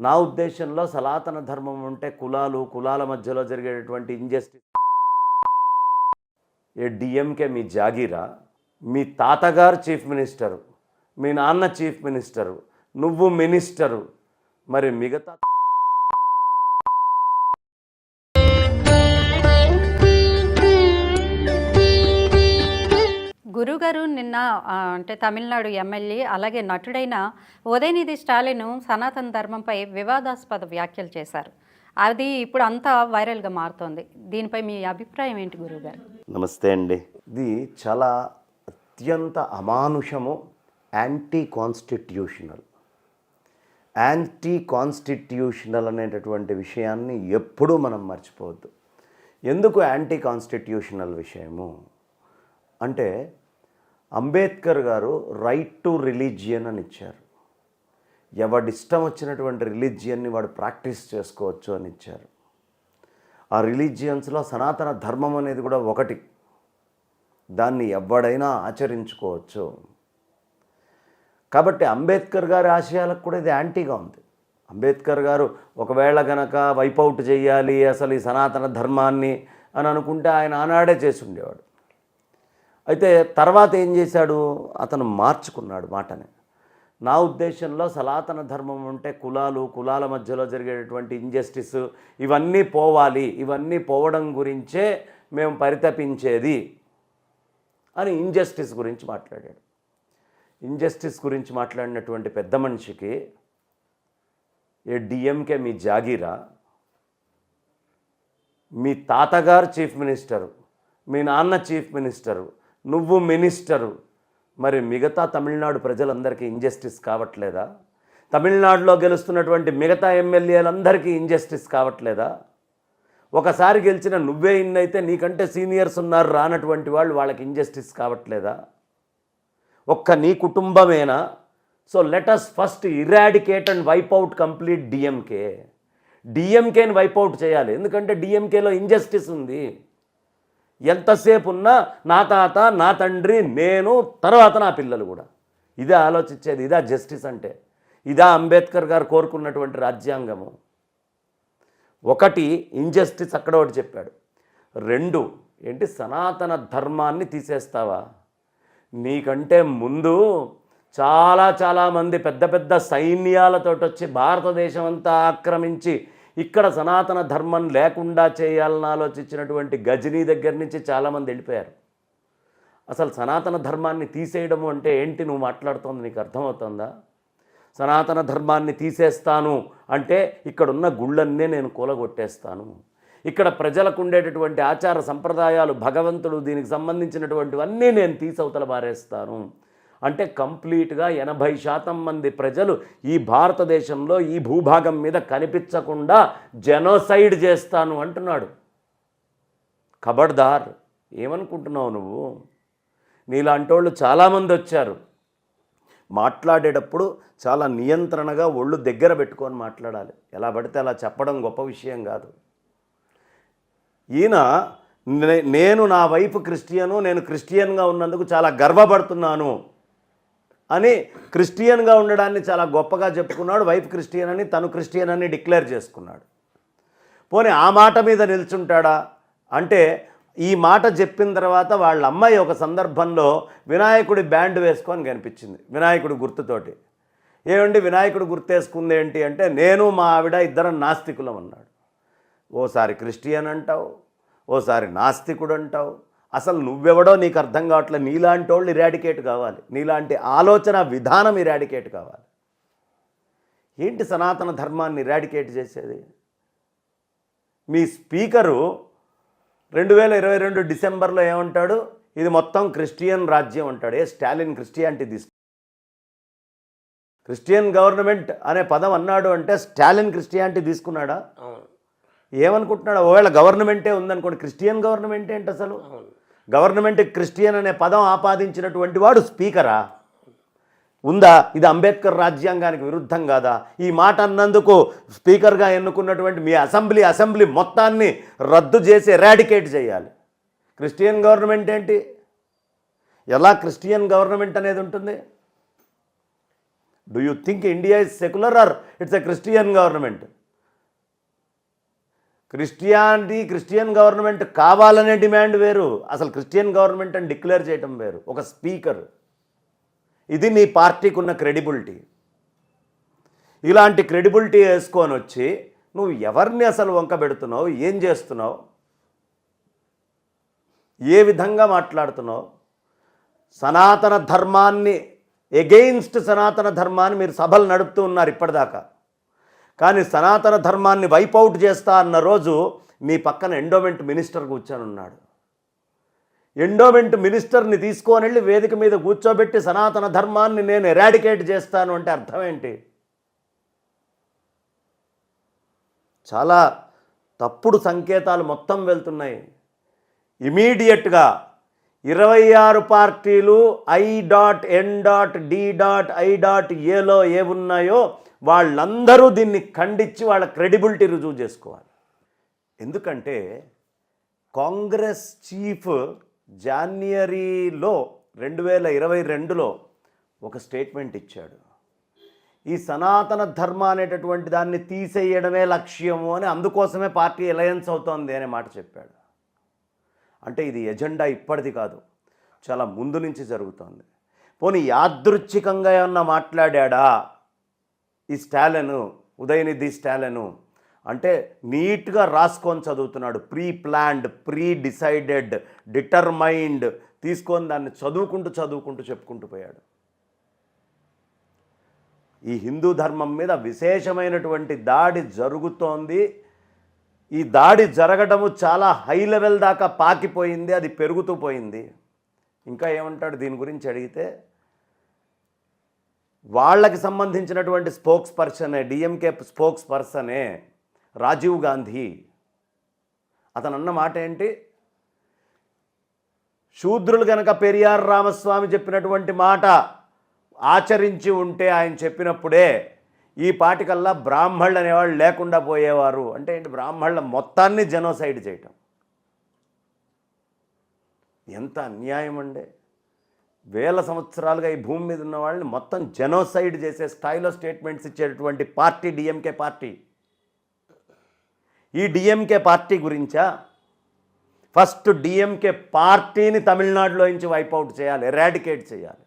నా ఉద్దేశంలో సనాతన ధర్మం అంటే కులాల మధ్యలో జరిగేటటువంటి ఇంజస్టిస్. ఏ డిఎంకే మీ జాగీరా? మీ తాతగారు చీఫ్ మినిస్టరు, మీ నాన్న చీఫ్ మినిస్టరు, నువ్వు మినిస్టరు, మరి మిగతా గురుగారు నిన్న అంటే తమిళనాడు ఎమ్మెల్యే అలాగే నటుడైన ఉదయనిధి స్టాలిన్ సనాతన ధర్మంపై వివాదాస్పద వ్యాఖ్యలు చేశారు. అది ఇప్పుడు అంతా వైరల్గా మారుతోంది. దీనిపై మీ అభిప్రాయం ఏంటి గురుగారు? నమస్తే అండి. ఇది చాలా అత్యంత అమానుషము, యాంటీ కాన్స్టిట్యూషనల్ అనేటటువంటి విషయాన్ని ఎప్పుడూ మనం మర్చిపోవద్దు. ఎందుకు యాంటీ కాన్స్టిట్యూషనల్ విషయము అంటే, అంబేద్కర్ గారు రైట్ టు రిలీజియన్ అని ఇచ్చారు. ఎవడిష్టం వచ్చినటువంటి రిలీజియన్ని వాడు ప్రాక్టీస్ చేసుకోవచ్చు అని ఇచ్చారు. ఆ రిలీజియన్స్లో సనాతన ధర్మం అనేది కూడా ఒకటి. దాన్ని ఎవడైనా ఆచరించుకోవచ్చు. కాబట్టి అంబేద్కర్ గారి ఆశయాలకు కూడా ఇది యాంటీగా ఉంది. అంబేద్కర్ గారు ఒకవేళ గనక వైపౌట్ చేయాలి అసలు ఈ సనాతన ధర్మాన్ని అని అనుకుంటే ఆయన ఆనాడే చేసి ఉండేవాడు. అయితే తర్వాత ఏం చేశాడు? అతను మార్చుకున్నాడు మాటని. నా ఉద్దేశంలో సనాతన ధర్మం అంటే కులాల మధ్యలో జరిగేటటువంటి ఇంజస్టిస్ ఇవన్నీ పోవాలి, ఇవన్నీ పోవడం గురించే మేము పరితపించేది అని ఇంజస్టిస్ గురించి మాట్లాడాడు. ఇంజస్టిస్ గురించి మాట్లాడినటువంటి పెద్ద మనిషికి ఏ డిఎంకే మీ జాగీరా? మీ తాతగారు చీఫ్ మినిస్టరు, మీ నాన్న చీఫ్ మినిస్టరు, నువ్వు మినిస్టరు, మరి మిగతా తమిళనాడు ప్రజలందరికీ ఇంజస్టిస్ కావట్లేదా? తమిళనాడులో గెలుస్తున్నటువంటి మిగతా ఎమ్మెల్యేలందరికీ ఇంజస్టిస్ కావట్లేదా? ఒకసారి గెలిచిన నువ్వే ఇన్నైతే నీకంటే సీనియర్స్ ఉన్నారు రానటువంటి వాళ్ళు, వాళ్ళకి ఇంజస్టిస్ కావట్లేదా? ఒక్క నీ కుటుంబమేనా? So let us first eradicate and wipe out complete డిఎంకేని వైపౌట్ చేయాలి. ఎందుకంటే డిఎంకేలో ఇంజస్టిస్ ఉంది. ఎంతసేపు ఉన్నా నా తాత, నా తండ్రి, నేను, తర్వాత నా పిల్లలు కూడా. ఇదే ఆలోచించేది. ఇదా జస్టిస్ అంటే? ఇదా అంబేద్కర్ గారు కోరుకున్నటువంటి రాజ్యాంగము? ఒకటి ఇంజస్టిస్, అక్కడ ఒకటి చెప్పాడు. రెండు ఏంటి, సనాతన ధర్మాన్ని తీసేస్తావా? నీకంటే ముందు చాలామంది పెద్ద పెద్ద సైన్యాలతో వచ్చి భారతదేశం అంతా ఆక్రమించి ఇక్కడ సనాతన ధర్మం లేకుండా చేయాలని ఆలోచించినటువంటి గజనీ దగ్గర నుంచి చాలామంది వెళ్ళిపోయారు. అసలు సనాతన ధర్మాన్ని తీసేయడము అంటే ఏంటి నువ్వు మాట్లాడుతోంది? నీకు అర్థమవుతుందా? సనాతన ధర్మాన్ని తీసేస్తాను అంటే ఇక్కడున్న గుళ్ళన్నే నేను కూలగొట్టేస్తాను, ఇక్కడ ప్రజలకు ఉండేటటువంటి ఆచార సంప్రదాయాలు, భగవంతుడు, దీనికి సంబంధించినటువంటివన్నీ నేను తీసవతల మారేస్తాను అంటే కంప్లీట్గా 80% మంది ప్రజలు ఈ భారతదేశంలో ఈ భూభాగం మీద కనిపించకుండా జెనోసైడ్ చేస్తాను అంటున్నాడు. ఖబర్దార్, ఏమనుకుంటున్నావు నువ్వు? నీలాంటి వాళ్ళు చాలామంది వచ్చారు. మాట్లాడేటప్పుడు చాలా నియంత్రణగా ఒళ్ళు దగ్గర పెట్టుకొని మాట్లాడాలి. ఎలా పడితే అలా చెప్పడం గొప్ప విషయం కాదు. ఈయన నేను నా వైఫ్ క్రిస్టియను, నేను క్రిస్టియన్గా ఉన్నందుకు చాలా గర్వపడుతున్నాను అని క్రిస్టియన్గా ఉండడాన్ని చాలా గొప్పగా చెప్పుకున్నాడు. వైఫ్ క్రిస్టియన్ అని, తను క్రిస్టియన్ అని డిక్లేర్ చేసుకున్నాడు. పోనీ ఆ మాట మీద నిల్చుంటాడా అంటే, ఈ మాట చెప్పిన తర్వాత వాళ్ళ అమ్మాయి ఒక సందర్భంలో వినాయకుడి బ్యాండ్ వేసుకొని కనిపించింది, వినాయకుడి గుర్తుతోటి. ఏమండి వినాయకుడు గుర్తేసుకుంది ఏంటి అంటే, నేను మా ఆవిడ ఇద్దరం నాస్తికులం అన్నాడు. ఓసారి క్రిస్టియన్ అంటావు, ఓసారి నాస్తికుడు అంటావు. అసలు నువ్వెవడో నీకు అర్థం కావట్లేదు. నీలాంటి వాళ్ళు ఇరాడికేట్ కావాలి, నీలాంటి ఆలోచన విధానం ఇరాడికేట్ కావాలి. ఏంటి సనాతన ధర్మాన్ని ఇరాడికేట్ చేసేది? మీ స్పీకరు 2022 డిసెంబర్లో ఏమంటాడు? ఇది మొత్తం క్రిస్టియన్ రాజ్యం అంటాడు. స్టాలిన్ క్రిస్టియానిటీ క్రిస్టియన్ గవర్నమెంట్ అనే పదం అన్నాడు అంటే స్టాలిన్ క్రిస్టియానిటీ తీసుకున్నాడా? ఏమనుకుంటున్నాడు? ఒకవేళ గవర్నమెంటే ఉందనుకోండి, క్రిస్టియన్ గవర్నమెంట్ ఏంటి అసలు? గవర్నమెంట్ క్రిస్టియన్ అనే పదం ఆపాదించినటువంటి వాడు స్పీకరా? ఉందా? ఇది అంబేద్కర్ రాజ్యాంగానికి విరుద్ధం కాదా? ఈ మాట అన్నందుకు స్పీకర్గా ఎన్నుకున్నటువంటి మీ అసెంబ్లీ మొత్తాన్ని రద్దు చేసి ఎరాడికేట్ చేయాలి. క్రిస్టియన్ గవర్నమెంట్ ఏంటి? ఎలా క్రిస్టియన్ గవర్నమెంట్ అనేది ఉంటుంది? Do you think India is secular or it's a Christian government? Christian government కావాలనే డిమాండ్ వేరు, అసలు క్రిస్టియన్ గవర్నమెంట్ అని డిక్లేర్ చేయటం వేరు. ఒక స్పీకర్, ఇది నీ పార్టీకి ఉన్న క్రెడిబిలిటీ. ఇలాంటి క్రెడిబిలిటీ వేసుకొని వచ్చి నువ్వు ఎవరిని అసలు వంక పెడుతున్నావు, ఏం చేస్తున్నావు, ఏ విధంగా మాట్లాడుతున్నావు? సనాతన ధర్మాన్ని ఎగెయిన్స్ట్ సనాతన ధర్మాన్ని మీరు సభలు నడుపుతూ ఉన్నారు ఇప్పటిదాకా. కానీ సనాతన ధర్మాన్ని వైపౌట్ చేస్తా అన్న రోజు మీ పక్కన ఎండోమెంట్ మినిస్టర్ కూర్చొని ఉన్నాడు. ఎండోమెంట్ మినిస్టర్ని తీసుకొని వెళ్ళి వేదిక మీద కూర్చోబెట్టి సనాతన ధర్మాన్ని నేను ఎరాడికేట్ చేస్తాను అంటే అర్థం ఏంటి? చాలా తప్పుడు సంకేతాలు మొత్తం వెళ్తున్నాయి. ఇమీడియట్గా 26 పార్టీలు I.N.D.I.ఏలో ఏమున్నాయో వాళ్ళందరూ దీన్ని ఖండించి వాళ్ళ క్రెడిబిలిటీ రుజువు చేసుకోవాలి. ఎందుకంటే కాంగ్రెస్ చీఫ్ జాన్వరిలో 2022లో ఒక స్టేట్మెంట్ ఇచ్చాడు. ఈ సనాతన ధర్మ అనేటటువంటి దాన్ని తీసేయడమే లక్ష్యము అని, అందుకోసమే పార్టీ అలయన్స్ అవుతోంది అనే మాట చెప్పాడు. అంటే ఇది ఎజెండా ఇప్పటిది కాదు, చాలా ముందు నుంచి జరుగుతోంది. పోనీ యాదృచ్ఛికంగా ఏమన్నా మాట్లాడా ఈ స్టాలిన్, ఉదయనిధి స్టాలిన్ అంటే నీట్గా రాసుకొని చదువుతున్నాడు. Pre planned, pre decided, determined తీసుకొని దాన్ని చదువుకుంటూ చెప్పుకుంటూ పోయాడు. ఈ హిందూ ధర్మం మీద విశేషమైనటువంటి దాడి జరుగుతోంది. ఈ దాడి జరగడము చాలా హై లెవెల్ దాకా పాకిపోయింది, అది పెరుగుతూ పోయింది. ఇంకా ఏమంటాడు దీని గురించి అడిగితే, వాళ్ళకి సంబంధించినటువంటి స్పోక్స్ పర్సనే, డిఎంకే స్పోక్స్ పర్సనే రాజీవ్ గాంధీ. అతను అన్న మాట ఏంటి? శూద్రులు గనక పెరియార్ రామస్వామి చెప్పినటువంటి మాట ఆచరించి ఉంటే, ఆయన చెప్పినప్పుడే ఈ పాటికల్లా బ్రాహ్మణులు అనేవాళ్ళు లేకుండా పోయేవారు. అంటే ఏంటి? బ్రాహ్మణుల మొత్తాన్ని జెనోసైడ్ చేయటం. ఎంత అన్యాయం అండి! వేల సంవత్సరాలుగా ఈ భూమి మీద ఉన్న వాళ్ళని మొత్తం జెనోసైడ్ చేసే స్థాయిలో స్టేట్మెంట్స్ ఇచ్చేటటువంటి పార్టీ డిఎంకే పార్టీ. ఈ డిఎంకే పార్టీ గురించా? ఫస్ట్ డిఎంకే పార్టీని తమిళనాడులో నుంచి వైపౌట్ చేయాలి, ఎరాడికేట్ చేయాలి,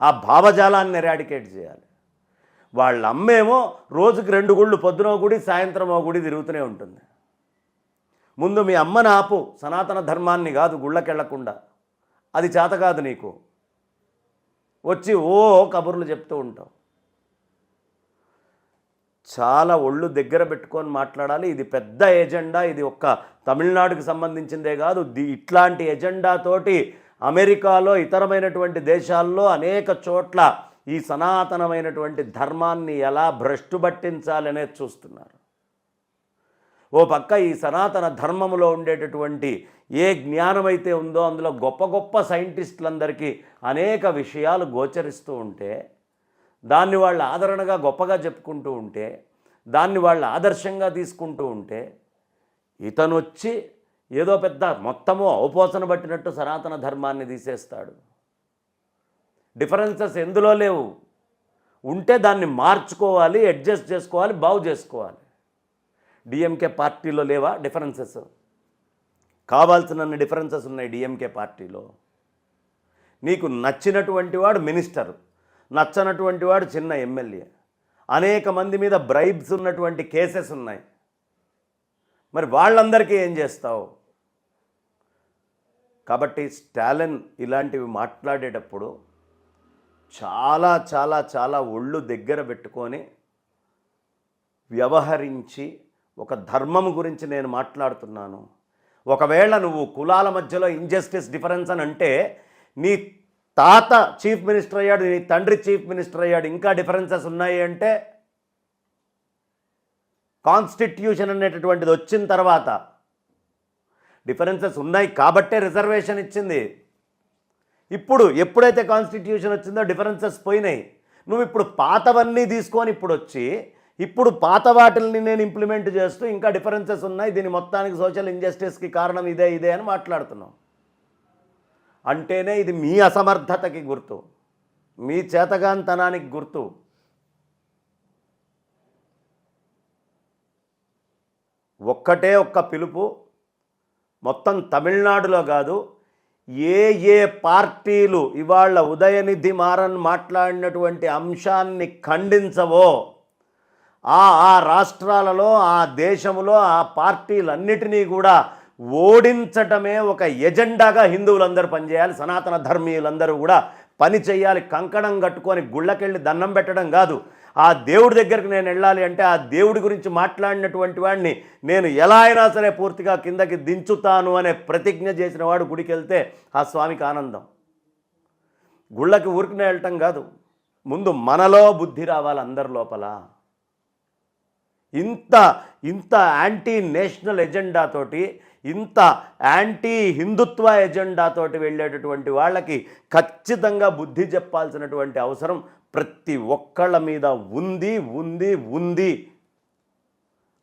ఆ భావజాలాన్ని ఎరాడికేట్ చేయాలి. వాళ్ళ అమ్మేమో రోజుకి 2 గుళ్ళు, పొద్దునో గుడి సాయంత్రమో గుడి తిరుగుతూనే ఉంటుంది. ముందు మీ అమ్మని ఆపు, సనాతన ధర్మాన్ని కాదు, గుళ్ళకెళ్లకుండా. అది చేత కాదు నీకు, వచ్చి కబుర్లు చెప్తూ ఉంటావు. చాలా ఒళ్ళు దగ్గర పెట్టుకొని మాట్లాడాలి. ఇది పెద్ద ఎజెండా, ఇది ఒక్క తమిళనాడుకి సంబంధించిందే కాదు. ఇట్లాంటి ఎజెండాతోటి అమెరికాలో, ఇతరమైనటువంటి దేశాల్లో అనేక చోట్ల ఈ సనాతనమైనటువంటి ధర్మాన్ని ఎలా భ్రష్టు పట్టించాలనేది చూస్తున్నారు. ఓ పక్క ఈ సనాతన ధర్మములో ఉండేటటువంటి ఏ జ్ఞానమైతే ఉందో అందులో గొప్ప గొప్ప సైంటిస్టులందరికీ అనేక విషయాలు గోచరిస్తూ ఉంటే, దాన్ని వాళ్ళ ఆదరణగా గొప్పగా చెప్పుకుంటూ ఉంటే, దాన్ని వాళ్ళ ఆదర్శంగా తీసుకుంటూ ఉంటే, ఇతను వచ్చి ఏదో పెద్ద మొత్తము ఔపోసన పట్టినట్టు సనాతన ధర్మాన్ని తీసేస్తాడు. డిఫరెన్సెస్ ఎందులో లేవు, ఉంటే దాన్ని మార్చుకోవాలి, అడ్జస్ట్ చేసుకోవాలి, బాగు చేసుకోవాలి. డిఎంకే పార్టీలో లేవా డిఫరెన్సెస్? కావాల్సినన్ని డిఫరెన్సెస్ ఉన్నాయి డిఎంకే పార్టీలో. నీకు నచ్చినటువంటి వాడు మినిస్టర్, నచ్చనటువంటి వాడు చిన్న ఎమ్మెల్యే, అనేక మంది మీద బ్రైబ్స్ ఉన్నటువంటి కేసెస్ ఉన్నాయి. మరి వాళ్ళందరికీ ఏం చేస్తావు? కాబట్టి స్టాలిన్ ఇలాంటివి మాట్లాడేటప్పుడు చాలా చాలా చాలా ఒళ్ళు దగ్గర పెట్టుకొని వ్యవహరించి, ఒక ధర్మం గురించి నేను మాట్లాడుతున్నాను, ఒకవేళ నువ్వు కులాల మధ్యలో ఇంజస్టిస్ డిఫరెన్స్ అని అంటే, నీ తాత చీఫ్ మినిస్టర్ అయ్యాడు, నీ తండ్రి చీఫ్ మినిస్టర్ అయ్యాడు, ఇంకా డిఫరెన్సెస్ ఉన్నాయి అంటే, కాన్స్టిట్యూషన్ అనేటటువంటిది వచ్చిన తర్వాత డిఫరెన్సెస్ ఉన్నాయి కాబట్టే రిజర్వేషన్ ఇచ్చింది. ఇప్పుడు ఎప్పుడైతే కాన్స్టిట్యూషన్ వచ్చిందో డిఫరెన్సెస్ పోయినాయి. నువ్వు ఇప్పుడు పాతవన్నీ తీసుకొని ఇప్పుడు వచ్చి, ఇప్పుడు పాత వాటిల్ని నేను ఇంప్లిమెంట్ చేస్తూ ఇంకా డిఫరెన్సెస్ ఉన్నాయి, దీని మొత్తానికి సోషల్ ఇంజస్టిస్కి కారణం ఇదే అని మాట్లాడుతున్నాం. అంటేనే ఇది మీ అసమర్థతకి గుర్తు. మీ చేతగాంతనానికి గుర్తు. ఒక్కటే ఒక్క పిలుపు, మొత్తం తమిళనాడులో కాదు, ఏ పార్టీలు ఇవాళ ఉదయనిధి మారన్ మాట్లాడినటువంటి అంశాన్ని ఖండించవో ఆ రాష్ట్రాలలో, ఆ దేశంలో ఆ పార్టీలన్నిటినీ కూడా ఓడించటమే ఒక ఎజెండాగా హిందువులందరూ పనిచేయాలి. సనాతన ధర్మీయులందరూ కూడా పని చేయాలి. కంకణం కట్టుకొని గుళ్ళకెళ్ళి దండం పెట్టడం కాదు. ఆ దేవుడి దగ్గరికి నేను వెళ్ళాలి అంటే ఆ దేవుడి గురించి మాట్లాడినటువంటి వాడిని నేను ఎలా అయినా సరే పూర్తిగా కిందకి దించుతాను అనే ప్రతిజ్ఞ చేసిన వాడు గుడికి వెళ్తే ఆ స్వామికి ఆనందం. గుళ్ళకి ఊరికినే వెళ్ళటం కాదు, ముందు మనలో బుద్ధి రావాలి అందరి లోపల. ఇంత యాంటీ నేషనల్ ఎజెండాతోటి, ఇంత యాంటీ హిందుత్వ ఎజెండాతోటి వెళ్ళేటటువంటి వాళ్ళకి ఖచ్చితంగా బుద్ధి చెప్పాల్సినటువంటి అవసరం ప్రతి ఒక్కళ్ళ మీద ఉంది ఉంది ఉంది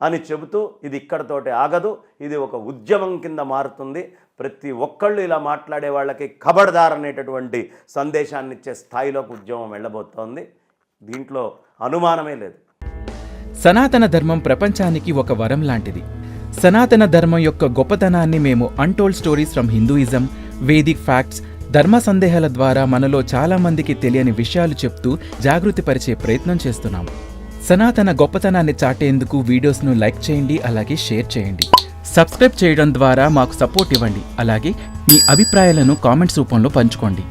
అని చెబుతూ, ఇది ఇక్కడతోటి ఆగదు, ఇది ఒక ఉద్యమం కింద మారుతుంది. ప్రతి ఒక్కళ్ళు ఇలా మాట్లాడే వాళ్ళకి ఖబర్దార్ అనేటటువంటి సందేశాన్ని ఇచ్చే స్థాయిలోకి ఉద్యమం వెళ్ళబోతోంది. దీంట్లో అనుమానమే లేదు. సనాతన ధర్మం ప్రపంచానికి ఒక వరం లాంటిది. సనాతన ధర్మం యొక్క గొప్పతనాన్ని మేము untold stories from Hinduism, Vedic facts, ధర్మ సందేహాల ద్వారా మనలో చాలా మందికి తెలియని విషయాలు చెప్తూ జాగృతిపరిచే ప్రయత్నం చేస్తున్నాము. సనాతన గొప్పతనాన్ని చాటేందుకు వీడియోస్ను లైక్ చేయండి, అలాగే షేర్ చేయండి. సబ్స్క్రైబ్ చేయడం ద్వారా మాకు సపోర్ట్ ఇవ్వండి. అలాగే మీ అభిప్రాయాలను కామెంట్స్ రూపంలో పంచుకోండి.